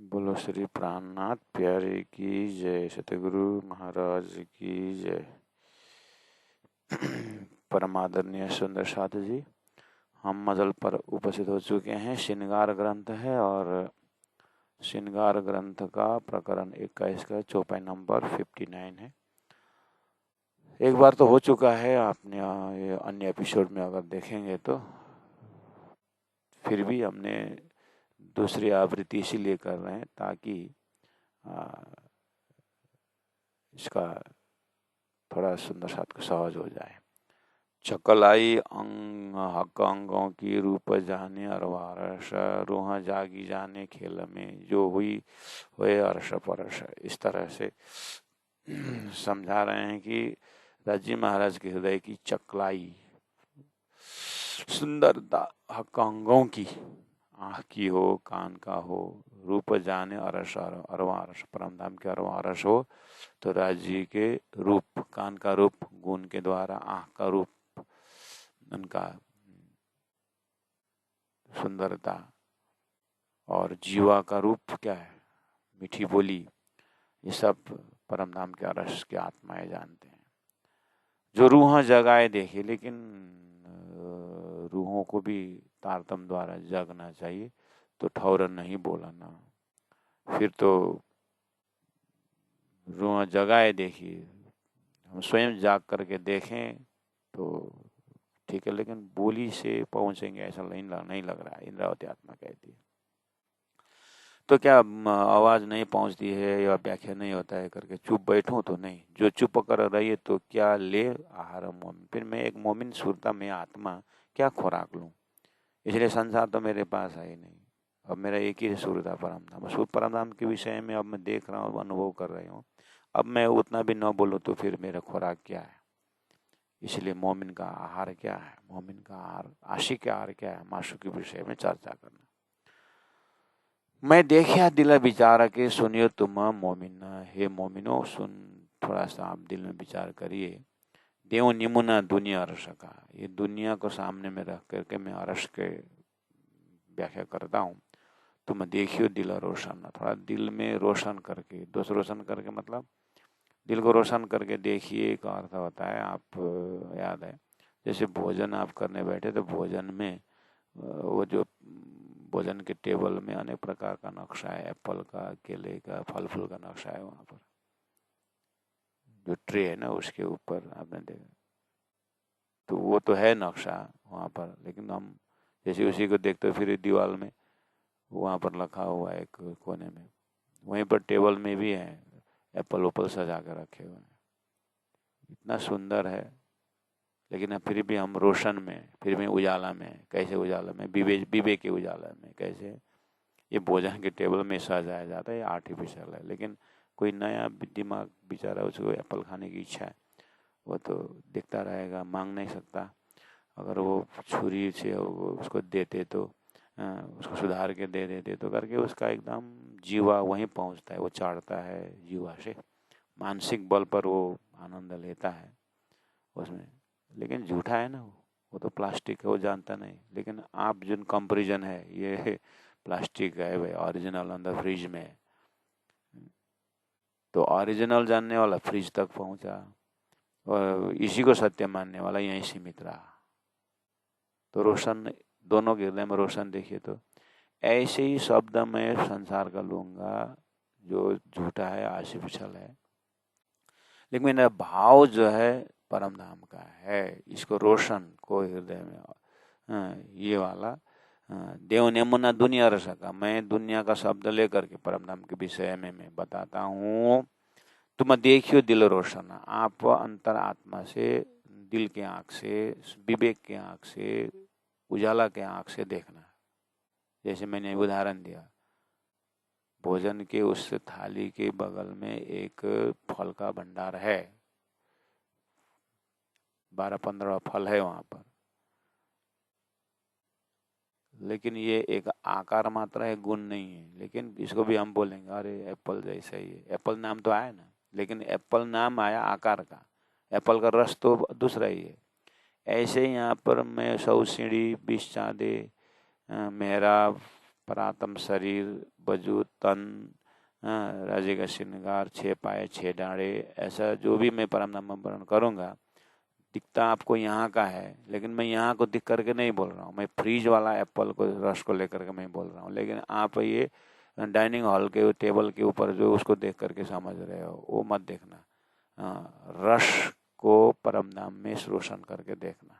बोलो श्री प्राणनाथ प्यारे की जय, सतगुरु महाराज की जय। परमादरणीय सुंदर साधु जी, हम मजल पर उपस्थित हो चुके हैं। श्रृंगार ग्रंथ है और श्रृंगार ग्रंथ का प्रकरण 21 का चौपाई नंबर 59 है। एक बार तो हो चुका है, आपने ये अन्य एपिसोड में अगर देखेंगे तो। फिर भी हमने दूसरी आवृत्ति इसीलिए कर रहे हैं ताकि इसका थोड़ा सुंदर साथ सहज हो जाए। चकलाई हक अंगों की रूप जाने अरवारस, रूह जागी जाने खेल में जो हुई हुए अर्श परश। इस तरह से समझा रहे हैं कि राजी महाराज के हृदय की चकलाई, सुंदरता हक अंगों की, आँख की हो, कान का हो, रूप जाने अरस अरवारस, परम धाम के अरवारस हो तो राजी के रूप, कान का रूप गुण के द्वारा, आँख का रूप उनका सुंदरता, और जीवा का रूप क्या है, मीठी बोली। ये सब परम धाम के रस के आत्माएं जानते हैं। जो रूह जगाए देखे, लेकिन रूहों को भी तारतम द्वारा जगना चाहिए, तो ठौर नहीं बोलाना। फिर तो रूह जगाए देखिए, हम स्वयं जाग करके देखें तो ठीक है, लेकिन बोली से पहुंचेंगे ऐसा नहीं लग रहा है। इंद्रावती आत्मा कहती है तो क्या आवाज नहीं पहुंचती है या व्याख्या नहीं होता है करके चुप बैठूं तो नहीं। जो चुप कर रही है तो क्या ले आहार मोमिन, फिर मैं एक मोमिन सुरता में आत्मा क्या खुराक लूं। इसलिए संसार तो मेरे पास है ही नहीं। अब मेरा एक ही सुरता परम धाम, उस परम धाम के विषय में अब मैं देख रहा हूँ, अनुभव कर रही हूँ। अब मैं उतना भी न बोलूँ तो फिर मेरा खुराक क्या है। इसलिए मोमिन का आहार क्या है, मोमिन का आहार, आशिक का आहार क्या है, माशूक के विषय में चर्चा करना। मैं देखिया दिल विचार के सुनियो तुम मोमिन, हे मोमिनो सुन, थोड़ा सा आप दिल में विचार करिए। देव निमुना दुनिया अरस का, ये दुनिया को सामने में रख करके मैं अरस के व्याख्या करता हूँ। तुम देखियो दिल रोशन, थोड़ा दिल में रोशन करके, दोष रोशन करके मतलब दिल को रोशन करके देखिए का अर्थ होता है, आप याद है जैसे भोजन आप करने बैठे तो भोजन में वो जो भोजन के टेबल में अनेक प्रकार का नक्शा है, एप्पल का, केले का, फल फूल का नक्शा है। वहाँ पर जो ट्रे है ना उसके ऊपर आपने देखा तो वो तो है नक्शा वहाँ पर, लेकिन हम जैसे उसी को देखते फिर दीवार में वहाँ पर लिखा हुआ है एक कोने में, वहीं पर टेबल में भी है, एप्पल उप्पल सजा कर रखे हुए हैं। इतना सुंदर है, लेकिन फिर भी हम रोशन में, फिर भी उजाला में, कैसे उजाला में, विवेक के उजाला में कैसे ये भोजन के टेबल में सजाया जाता है, ये आर्टिफिशियल है। लेकिन कोई नया दिमाग बेचारा, उसको एप्पल खाने की इच्छा है, वो तो दिखता रहेगा, मांग नहीं सकता। अगर वो छुरी से उसको देते तो उसको सुधार के दे देते तो करके उसका एकदम जीवा वहीं पहुंचता है, वो चाड़ता है जीवा से, मानसिक बल पर वो आनंद लेता है उसमें। लेकिन झूठा है ना वो तो प्लास्टिक है, वो जानता नहीं। लेकिन आप जिन कंपेरिजन है, ये प्लास्टिक है भाई, ओरिजिनल अंदर फ्रिज में, तो ओरिजिनल जानने वाला फ्रिज तक पहुंचा और इसी को सत्य मानने वाला यहीं सीमित रहा। तो रोशन, दोनों के हृदय में रोशन देखिए तो ऐसे ही शब्द मैं संसार का लूंगा जो झूठा है, आर्टिफिशियल है, लेकिन मेरा भाव जो है परम धाम का है। इसको रोशन को हृदय में ये वाला देव नेमुना दुनिया रसका, मैं दुनिया का शब्द लेकर के परम धाम के विषय में मैं बताता हूँ। तुम देखियो दिल रोशन, आप अंतर आत्मा से, दिल के आँख से, विवेक के आँख से, उजाला के आँख से देखना। जैसे मैंने उदाहरण दिया, भोजन के उस थाली के बगल में एक फल का भंडार है, 12-15 फल है वहां पर, लेकिन ये एक आकार मात्र है, गुण नहीं है। लेकिन इसको भी हम बोलेंगे अरे एप्पल जैसा ही है, एप्पल नाम तो आया ना, लेकिन एप्पल नाम आया आकार का, एप्पल का रस तो दूसरा ही है। ऐसे ही यहाँ पर मैं 100 सीढ़ी, 20 चाँदे, मेहराब, परातम शरीर, वजूद, तन, राज्य का श्रृंगार, 6 पाए 6 डाँड़े, ऐसा जो भी मैं परम धाम में वर्णन करूँगा दिखता आपको यहाँ का है, लेकिन मैं यहाँ को दिख करके नहीं बोल रहा हूँ। मैं फ्रीज वाला एप्पल को रस को लेकर के मैं बोल रहा हूँ, लेकिन आप ये डाइनिंग हॉल के टेबल के ऊपर जो उसको देख करके समझ रहे हो वो मत देखना। रस को परम धाम में रोशन करके देखना,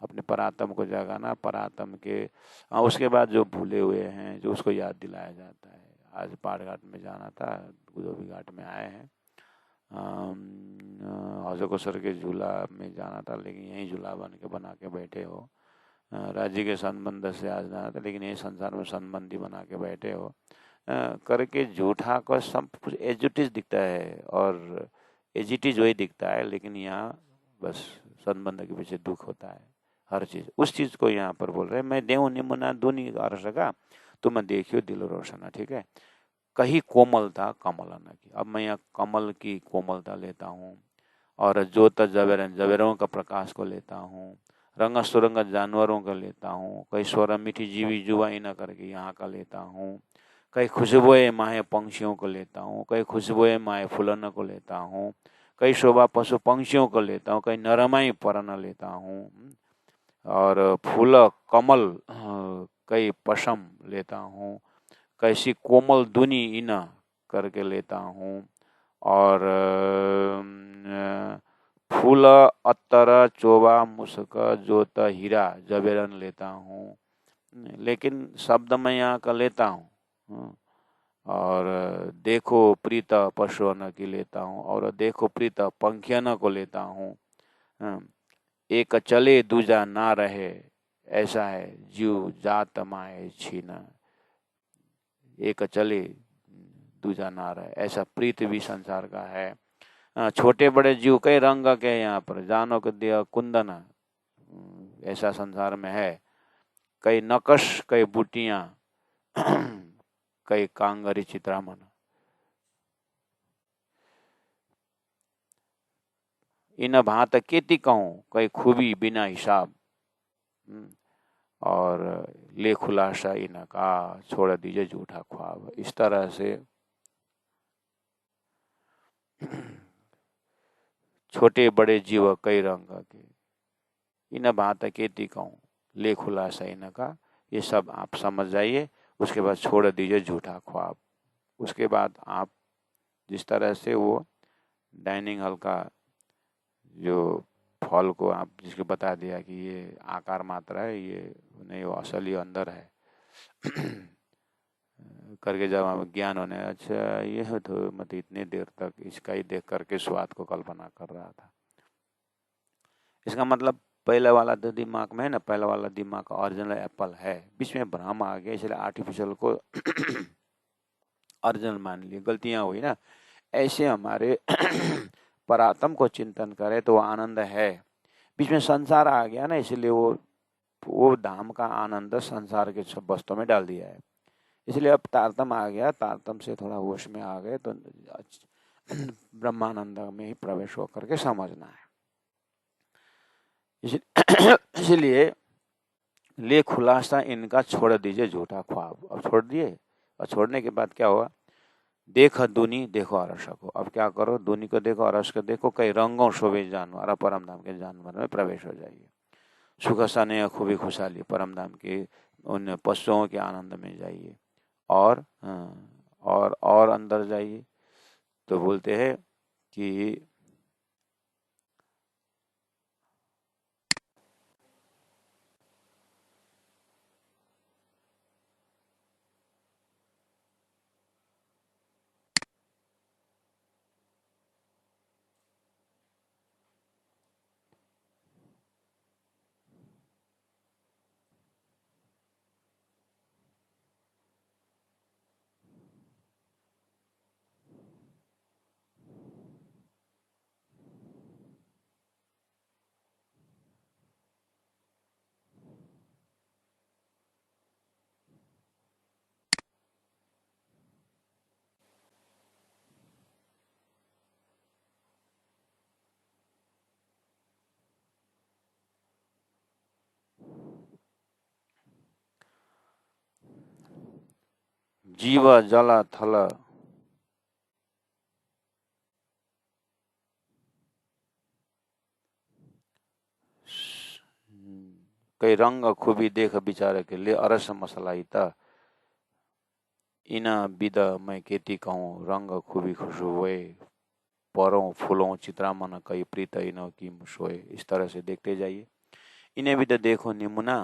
अपने परात्म को जगाना, परात्म के उसके बाद जो भूले हुए हैं जो उसको याद दिलाया जाता है। आज पाठ घाट में जाना था, गुजोबी घाट में आए हैं, हजकोसर के झूला में जाना था, लेकिन यही झूला बना के बैठे हो। राज्य के संबंध से आज जाना था, लेकिन यही संसार में संबंधी बना के बैठे हो। करके झूठा को सब कुछ एजुटिज दिखता है और एजिटिज वही दिखता है, लेकिन यहाँ बस संबंध के पीछे दुख होता है हर चीज। उस चीज को यहाँ पर बोल रहे हैं, मैं देव निमुना दूनी कर सका तुम देखियो दिल रोशन। ठीक है, कहीं कोमलता कमलना की, अब मैं यहाँ कमल की कोमलता लेता हूँ, और ज्योत जवेरों का प्रकाश को लेता हूँ, रंग सुरंग जानवरों का लेता हूँ, कई स्वर मीठी जीवी जुबाई न करके यहाँ का लेता हूँ, कई खुशबुए माहे पंक्षियों को लेता हूँ, कई खुशबुए माहे फूलन को लेता हूँ, कई शोभा पशु पंक्षियों को लेता हूँ, कई नरमाई परन लेता हूँ, और फूल कमल कई पशम लेता हूँ, कैसी कोमल दुनी इना करके लेता हूँ, और फूल अत्तर चोबा मुस्क जोत हीरा जबेरन लेता हूँ, लेकिन शब्द मैं यहाँ का लेता हूँ। और देखो प्रीत पशुअन की लेता हूँ, और देखो प्रीत पंखियन को लेता हूँ। एक चले दूजा ना रहे, ऐसा है जीव जात माए छीना। एक चले दूजा ना रहे, ऐसा प्रीत भी संसार का है। छोटे बड़े जीव कई रंग के यहाँ पर, जानो के दिया कुंदन, ऐसा संसार में है। कई नकश, कई बूटियां, कई कांगरी चित्रामन। इन भांत केती कहूँ, कई खूबी बिना हिसाब, और ले खुलासा इनका छोड़ दीजिए झूठा ख्वाब। इस तरह से छोटे बड़े जीव कई रंग के, इन भांत केती कहूँ, ले खुलासा इनका, ये सब आप समझ जाइए। उसके बाद छोड़ दीजिए झूठा ख्वाब। उसके बाद आप जिस तरह से वो डाइनिंग हॉल का जो फल को आप जिसको बता दिया कि ये आकार मात्रा है, ये नहीं, वो असल ही अंदर है करके जब हम ज्ञान होने, अच्छा ये है, तो मतलब इतने देर तक इसका ही देख करके स्वाद को कल्पना कर रहा था। इसका मतलब पहले वाला तो दिमाग में है ना, पहला वाला दिमाग ओरिजिनल एप्पल है, बीच में भ्रम आ गया, इसलिए आर्टिफिशियल को ओरिजिनल मान लिए, गलतियां हुई ना। ऐसे हमारे परात्म को चिंतन करे तो आनंद है, बीच में संसार आ गया ना, इसलिए वो धाम का आनंद संसार के सब वस्तुओं में डाल दिया है। इसलिए अब तारतम आ गया, तारतम से थोड़ा होश में आ गए तो ब्रह्मानंद में ही प्रवेश होकर के समझना है। इसलिए ले खुलासा इनका छोड़ दीजिए झूठा ख्वाब। अब छोड़ दिए, और छोड़ने के बाद क्या हुआ, देख दूनी देखो अरस को। अब क्या करो, दूनी को देखो, अरस को देखो, कई रंगों शोभे जानवर, परम धाम के जानवर में प्रवेश हो जाइए। सुख सने खूबी खुशहाली, परम धाम के उन पशुओं के आनंद में जाइए, और अंदर जाइए तो बोलते हैं कि जीव जल थल कई रंग खूबी देख विचार के लिए अरस मसलाई त इन विद मैं केती कहूँ रंग खूबी खुशबुए परों फूलों चित्रामन कई प्रीत इन की सोए। इस तरह से देखते जाइए। इन्हें भी तो देखो निमुना।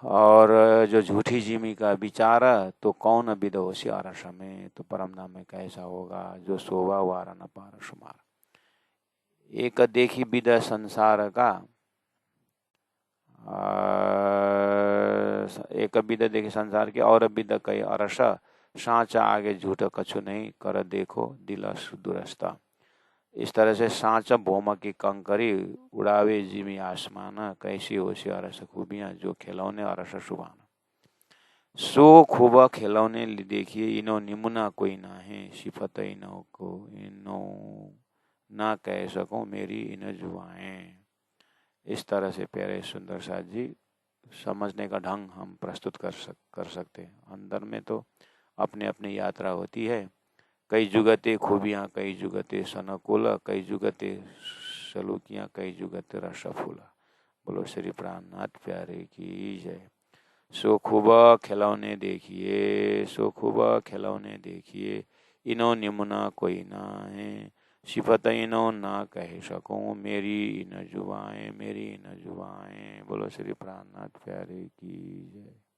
और जो झूठी जिमी का विचार तो कौन विद होशियार समय तो परम धाम में कैसा होगा जो शोभा वारा न पार शुमार। एक देखी विद संसार का एक विद देखी संसार के और विद कई अरस साँचा आगे झूठ कछु नहीं कर देखो दिलस दुरस्ता। इस तरह से साँचा भौम की कंकरी उड़ावे जिमी आसमान कैसी होशियार खूबियां जो खिलौने अरस सुबान। सो खूब खिलौने देखिए इनो निमुना कोई ना है सिफत इनो को इनो ना कह सकूं मेरी इन जुबाएं। इस तरह से प्यारे सुंदर साथ जी समझने का ढंग हम प्रस्तुत कर सकते हैं। अंदर में तो अपने अपनी यात्रा होती है। कई जुगते खूबियाँ कई जुगते सनकुल कई जुगते सलूकियाँ कई जुगते रसफूला। बोलो श्री प्राणनाथ प्यारे की जय। सो खूब खिलौने देखिए सो खूब खिलौने देखिए इनो निमुना कोई ना है सिफत इनो ना कह सकूं मेरी इन जुबाएं मेरी इन जुबाएं। बोलो श्री प्राणनाथ प्यारे की जय।